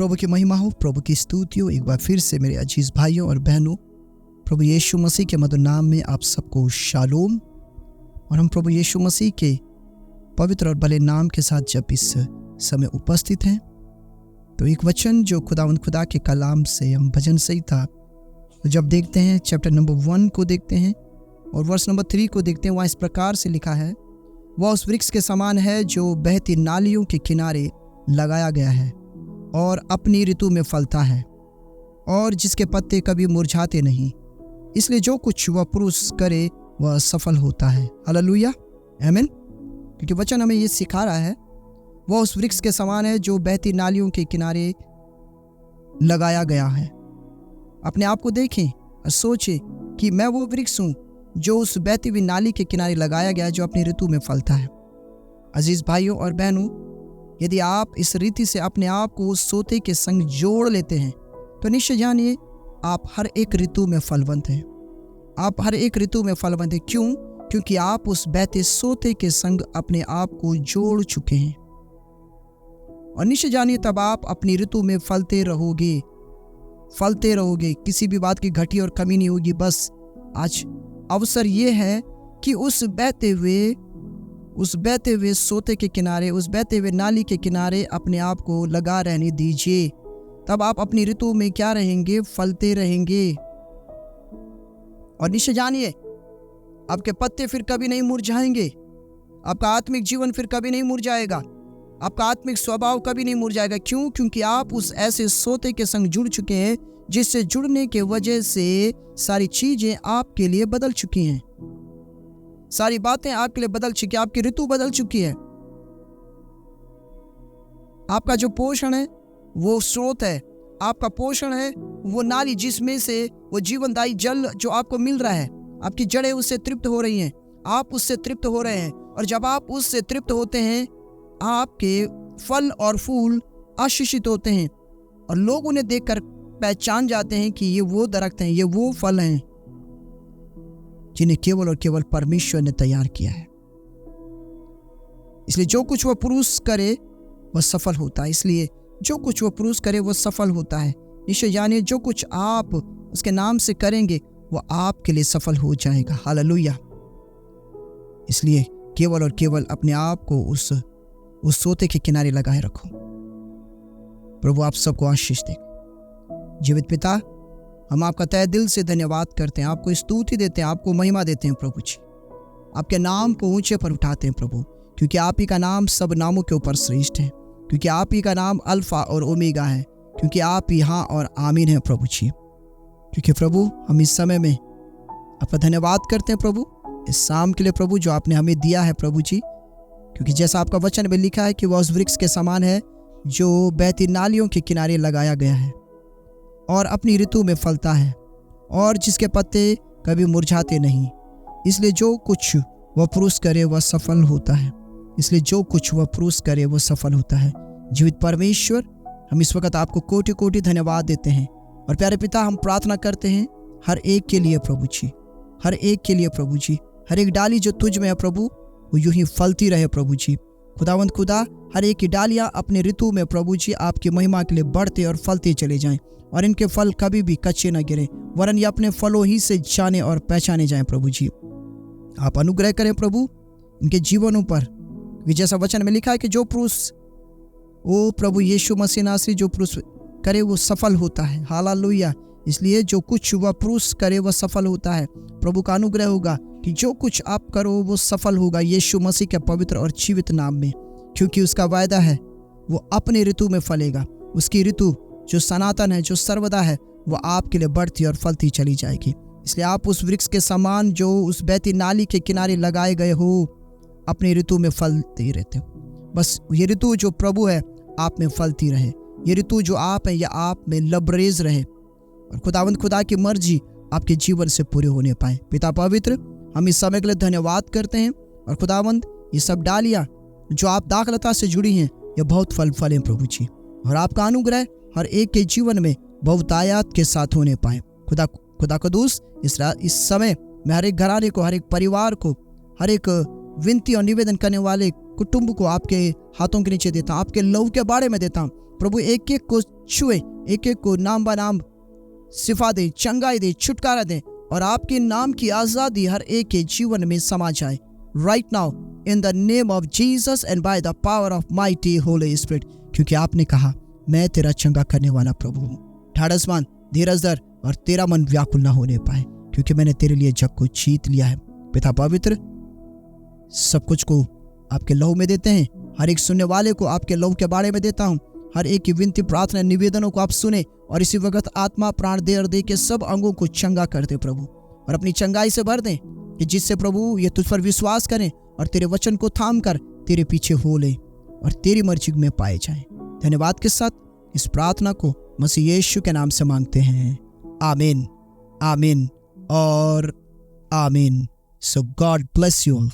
प्रभु की महिमा हो, प्रभु की स्तुति हो। एक बार फिर से मेरे अजीज भाइयों और बहनों, प्रभु यीशु मसीह के मधुर नाम में आप सबको शालोम। और हम प्रभु यीशु मसीह के पवित्र और भले नाम के साथ जब इस समय उपस्थित हैं, तो एक वचन जो खुदा के कलाम से हम भजन संहिता तो जब देखते हैं, चैप्टर नंबर 1 को देखते हैं और वर्स नंबर 3 को देखते हैं, वहाँ इस प्रकार से लिखा है, वह उस वृक्ष के समान है जो बहती नालियों के किनारे लगाया गया है और अपनी ऋतु में फलता है और जिसके पत्ते कभी मुरझाते नहीं। इसलिए जो कुछ वह पुरुष करे वह सफल होता है। हालेलुया, आमीन। क्योंकि वचन हमें ये सिखा रहा है, वह उस वृक्ष के समान है जो बहती नालियों के किनारे लगाया गया है। अपने आप को देखें और सोचें कि मैं वो वृक्ष हूँ जो उस बहती हुई नाली के किनारे लगाया गया है, जो अपनी ऋतु में फलता है। अजीज भाइयों और बहनों, यदि आप इस रीति से अपने आप को उस सोते के संग जोड़ लेते हैं तो निश्चय जानिए आप हर एक ऋतु में फलवंत हैं। आप हर एक ऋतु में फलवंत हैं। क्यों? क्योंकि आप उस बहते सोते के संग अपने आप को जोड़ चुके हैं। और निश्चय जानिए तब आप अपनी ऋतु में फलते रहोगे। किसी भी बात की घटी और कमी नहीं होगी। बस आज अवसर ये है कि उस बहते हुए सोते के किनारे, उस बहते हुए नाली के किनारे अपने आप को लगा रहने दीजिए। तब आप अपनी ऋतु में क्या रहेंगे? फलते रहेंगे। और निश्चय जानिए आपके पत्ते फिर कभी नहीं मुरझाएंगे। आपका आत्मिक जीवन फिर कभी नहीं मुरझाएगा। आपका आत्मिक स्वभाव कभी नहीं मुरझाएगा। क्यों? क्योंकि आप उस ऐसे सोते के संग जुड़ चुके हैं जिससे जुड़ने के वजह से सारी चीजें आपके लिए बदल चुकी हैं। सारी बातें आपके लिए बदल चुकी है। आपकी ऋतु बदल चुकी है। आपका जो पोषण है वो स्रोत है। आपका पोषण है वो नाली जिसमें से वो जीवनदायी जल जो आपको मिल रहा है, आपकी जड़ें उससे तृप्त हो रही हैं, आप उससे तृप्त हो रहे हैं। और जब आप उससे तृप्त होते हैं, आपके फल और फूल आशीषित होते हैं और लोग उन्हें देखकर पहचान जाते हैं कि ये वो दरख्त हैं, ये वो फल हैं जिन्हें केवल और केवल परमेश्वर ने तैयार किया है। इसलिए जो कुछ वह पुरुष करे वह सफल होता है। इसलिए जो कुछ वह पुरुष करे वह सफल होता है। निश्चय जानिए जो कुछ आप उसके नाम से करेंगे वह आपके लिए सफल हो जाएगा। हालेलुया। इसलिए केवल और केवल अपने आप को उस सोते के किनारे लगाए रखो। प्रभु आप सबको आशीष दे। जीवित पिता, हम आपका तहे दिल से धन्यवाद करते हैं, आपको स्तुति देते हैं, आपको महिमा देते हैं प्रभु जी। आपके नाम को ऊंचे पर उठाते हैं प्रभु, क्योंकि आप ही का नाम सब नामों के ऊपर श्रेष्ठ है, क्योंकि आप ही का नाम अल्फा और ओमेगा है, क्योंकि आप ही हाँ और आमीन है प्रभु जी। क्योंकि प्रभु हम इस समय में आपका धन्यवाद करते हैं प्रभु, इस शाम के लिए प्रभु जो आपने हमें दिया है प्रभु जी। क्योंकि जैसा आपका वचन में लिखा है कि वह उस वृक्ष के समान है जो बहती नालियों के किनारे लगाया गया है और अपनी ऋतु में फलता है और जिसके पत्ते कभी मुरझाते नहीं। इसलिए जो कुछ वह पुरुष करे वह सफल होता है। इसलिए जो कुछ वह पुरुष करे वह सफल होता है। जीवित परमेश्वर, हम इस वक्त आपको कोटि कोटि धन्यवाद देते हैं। और प्यारे पिता, हम प्रार्थना करते हैं हर एक के लिए प्रभु जी, हर एक के लिए प्रभु जी। हर एक डाली जो तुझ में है प्रभु वो यूं ही फलती रहे प्रभु जी। खुदावंद खुदा, हर एक की डालियां अपने ऋतु में प्रभु जी आपकी महिमा के लिए बढ़ते और फलते चले जाएं और इनके फल कभी भी कच्चे न गिरे, वरन ये अपने फलों ही से जाने और पहचाने जाएं प्रभु जी। आप अनुग्रह करें प्रभु इनके जीवनों पर, क्योंकि जैसा वचन में लिखा है कि जो पुरुष वो प्रभु यीशु मसीह नासरी जो पुरुष करे वो सफल होता है। हालेलुया। इसलिए जो कुछ वह पुरुष करे वह सफल होता है। प्रभु का अनुग्रह होगा कि जो कुछ आप करो वो सफल होगा यीशु मसीह के पवित्र और जीवित नाम में, क्योंकि उसका वायदा है वो अपनी ऋतु में फलेगा। उसकी ऋतु जो सनातन है, जो सर्वदा है, वो आपके लिए बढ़ती और फलती चली जाएगी। इसलिए आप उस वृक्ष के समान जो उस बहती नाली के किनारे लगाए गए हो, अपनी ऋतु में फलते रहते हो। बस ये ऋतु जो प्रभु है आप में फलती रहे। ये ऋतु जो आप है यह आप में लबरेज रहे और खुदावंद खुदा की मर्जी आपके जीवन से पूरे होने पाए। पिता पवित्र, हम इस समय के लिए धन्यवाद करते हैं। और खुदावंद, ये सब डालियाँ जो आप दाखलता से जुड़ी हैं ये बहुत फल फलें प्रभु जी, और आपका अनुग्रह हर एक के जीवन में बहुतायत के साथ होने पाए। खुदा कदूस, इस समय मैं हर एक घराने को, हर एक परिवार को, हर एक विनती और निवेदन करने वाले कुटुंब को आपके हाथों के नीचे देता हूँ, आपके लहू के बारे में देता हूँ। प्रभु एक एक को छुए, एक एक को नाम ब नाम शिफा दे, चंगाई दे, छुटकारा दे और आपके नाम की आज़ादी हर एक के जीवन में समा जाए right now in the name of Jesus and by the power of mighty Holi spirit. क्योंकि आपने कहा मैं तेरा चंगा करने वाला प्रभु हूँ। ढाढ़स बांध, धीरज धर और तेरा मन व्याकुल ना होने पाए, क्योंकि मैंने तेरे लिए जग को जीत लिया है। पिता पवित्र, सब कुछ को आपके लहू में देते हैं। हर एक सुनने वाले को आपके लहू के बारे में देता हूँ। हर एक की विनती, प्रार्थना, निवेदनों को आप सुने और इसी वक्त आत्मा, प्राण दे और दे के सब अंगों को चंगा कर दे प्रभु, और अपनी चंगाई से भर दें कि जिससे प्रभु ये तुझ पर विश्वास करें और तेरे वचन को थाम कर तेरे पीछे हो ले और तेरी मर्जी में पाए जाएं। धन्यवाद के साथ इस प्रार्थना को मसीह यीशु के नाम से मांगते हैं, आमीन, आमीन और आमीन। सो गॉड ब्लेस यू ऑल।